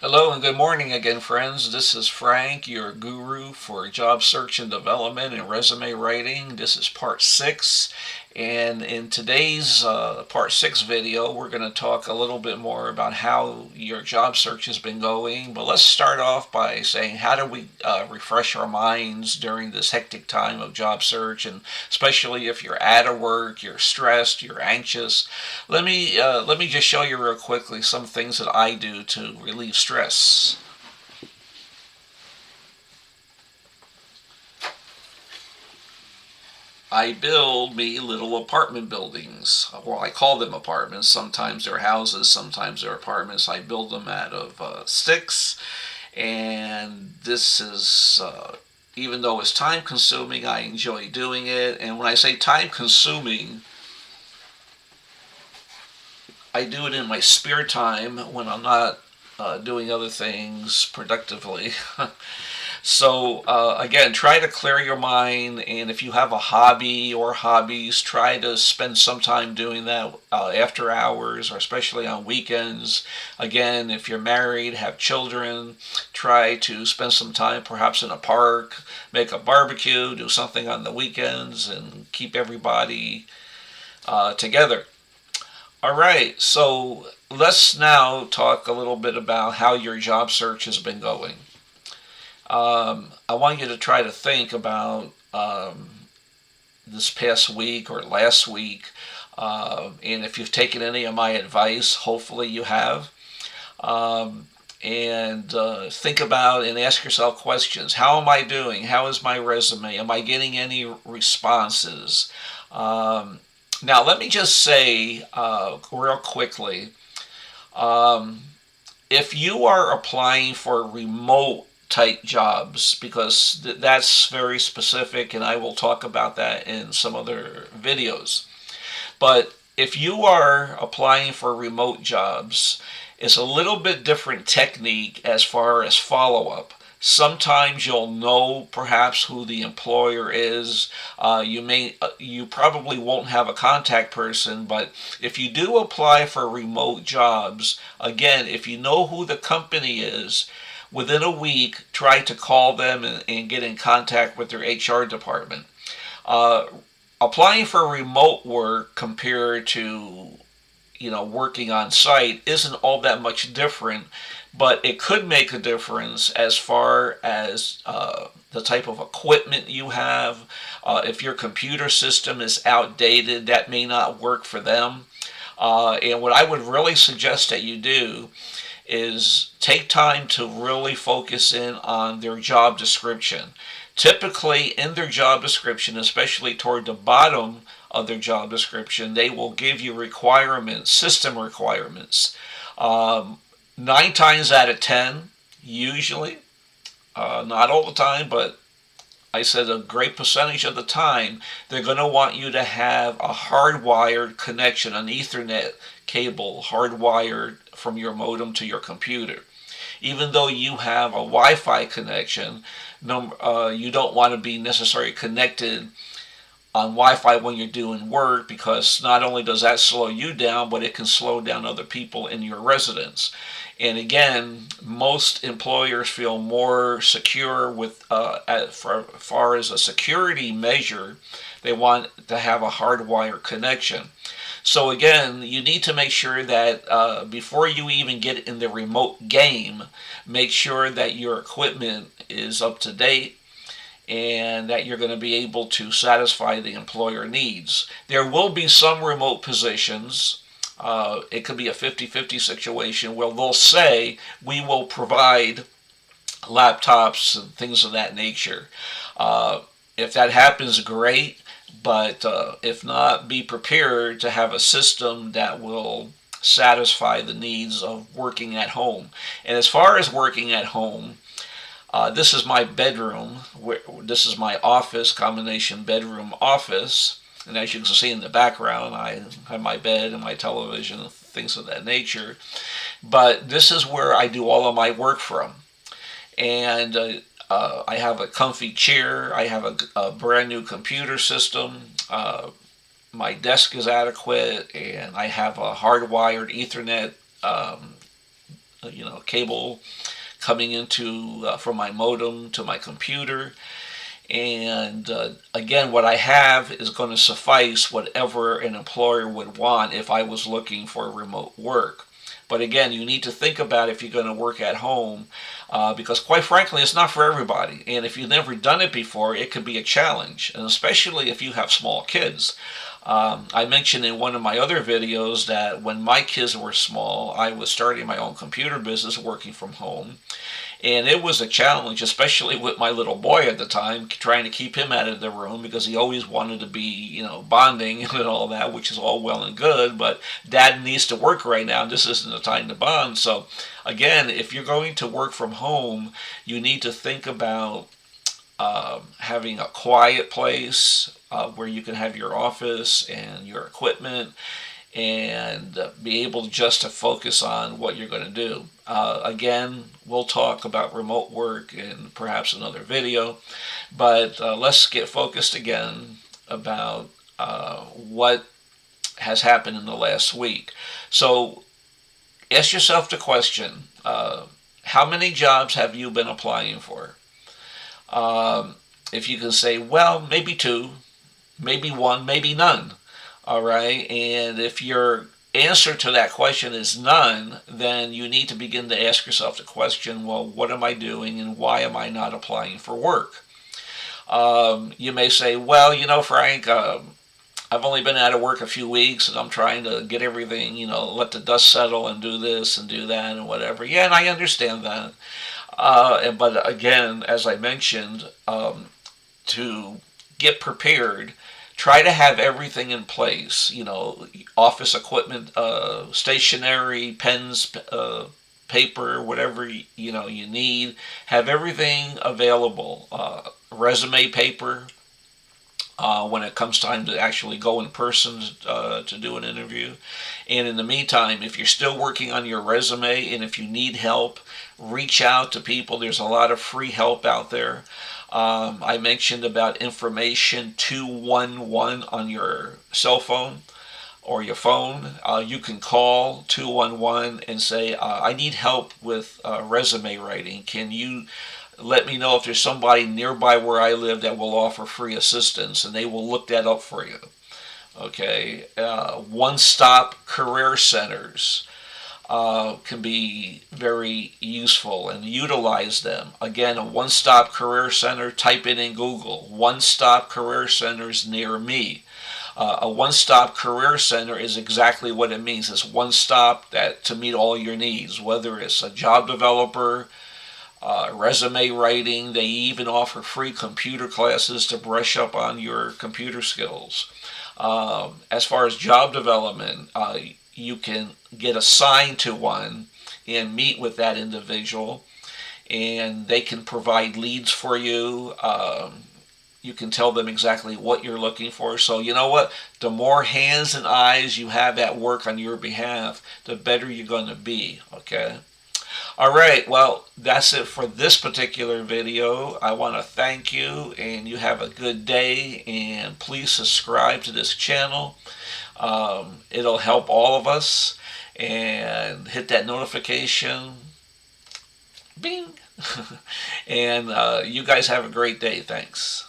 Hello and good morning again, friends. This is Frank, your guru for job search and development and resume writing. This is part six. And in today's part six video, we're going to talk a little bit more about how your job search has been going. But let's start off by saying, how do we refresh our minds during this hectic time of job search? And especially if you're out of work, you're stressed, you're anxious. Let me just show you real quickly some things that I do to relieve stress. I build me little apartment buildings. Well, I call them apartments. Sometimes they're houses, sometimes they're apartments. I build them out of sticks, and this is even though it's time consuming, I enjoy doing it. And when I say time consuming, I do it in my spare time when I'm not doing other things productively. So again, try to clear your mind, and if you have a hobby or hobbies, try to spend some time doing that after hours or especially on weekends. Again, if you're married, have children, try to spend some time perhaps in a park, make a barbecue, do something on the weekends, and keep everybody together. All right, so let's now talk a little bit about how your job search has been going. I want you to try to think about this past week or last week, and if you've taken any of my advice, hopefully you have. And think about and ask yourself questions. How am I doing? How is my resume? Am I getting any responses? Um, Now, let me just say real quickly, um, if you are applying for remote type jobs, because that's very specific, and I will talk about that in some other videos. But if you are applying for remote jobs, it's a little bit different technique as far as follow up. Sometimes you'll know perhaps who the employer is. You probably won't have a contact person, but if you do apply for remote jobs, again, if you know who the company is, within a week, try to call them and get in contact with their HR department. Uh, Applying for remote work compared to working on site isn't all that much different, but it could make a difference as far as the type of equipment you have. If your computer system is outdated, that may not work for them. And what I would really suggest that you do is take time to really focus in on their job description. Typically, in their job description, especially toward the bottom of their job description, they will give you requirements, system requirements. Um, 9 times out of 10, usually, not all the time, but I said a great percentage of the time, they're going to want you to have a hardwired connection, an Ethernet cable hardwired from your modem to your computer. Even though you have a Wi-Fi connection, you don't want to be necessarily connected on Wi-Fi when you're doing work, because not only does that slow you down, but it can slow down other people in your residence. And again, most employers feel more secure with, as far as a security measure, they want to have a hardwire connection. So again, you need to make sure that before you even get in the remote game, make sure that your equipment is up to date and that you're going to be able to satisfy the employer needs. There will be some remote positions. It could be a 50-50 situation where they'll say, we will provide laptops and things of that nature. If that happens, great. But if not, be prepared to have a system that will satisfy the needs of working at home. And as far as working at home, this is my bedroom. This is my office, combination bedroom office. And as you can see in the background, I have my bed and my television, things of that nature. But this is where I do all of my work from. And I have a comfy chair. I have a brand new computer system. My desk is adequate, and I have a hardwired Ethernet cable coming into from my modem to my computer. And again, what I have is going to suffice whatever an employer would want if I was looking for remote work. But again, you need to think about if you're going to work at home, because quite frankly, it's not for everybody. And if you've never done it before, it could be a challenge, and especially if you have small kids. I mentioned in one of my other videos that when my kids were small, I was starting my own computer business working from home. And it was a challenge, especially with my little boy at the time, trying to keep him out of the room because he always wanted to be, bonding and all that, which is all well and good. But dad needs to work right now, and this isn't the time to bond. So, again, if you're going to work from home, you need to think about having a quiet place where you can have your office and your equipment and be able just to focus on what you're going to do. Again, we'll talk about remote work in perhaps another video, but let's get focused again about what has happened in the last week. So ask yourself the question, how many jobs have you been applying for? If you can say, well, maybe two, maybe one, maybe none. All right. And if your answer to that question is none, then you need to begin to ask yourself the question, well, what am I doing and why am I not applying for work? You may say, well, Frank, I've only been out of work a few weeks and I'm trying to get everything, let the dust settle and do this and do that and whatever. Yeah, and I understand that. But again, as I mentioned, to get prepared, try to have everything in place. Office equipment, stationery, pens, paper, whatever you need. Have everything available. Resume paper. When it comes time to actually go in person to do an interview. And in the meantime, if you're still working on your resume and if you need help, reach out to people. There's a lot of free help out there. I mentioned about information 211 on your cell phone or your phone. You can call 211 and say, I need help with resume writing. Can you let me know if there's somebody nearby where I live that will offer free assistance, and they will look that up for you. Okay, one-stop career centers can be very useful, and utilize them. Again, a one-stop career center, type it in Google. One-stop career centers near me. A one-stop career center is exactly what it means. It's one stop that to meet all your needs, whether it's a job developer, resume writing. They even offer free computer classes to brush up on your computer skills. As far as job development, you can get assigned to one and meet with that individual, and they can provide leads for you. You can tell them exactly what you're looking for. So you know what? The more hands and eyes you have at work on your behalf, the better you're going to be. Okay? All right, well, that's it for this particular video. I want to thank you, and you have a good day, and please subscribe to this channel. It'll help all of us, and hit that notification. Bing! And you guys have a great day. Thanks.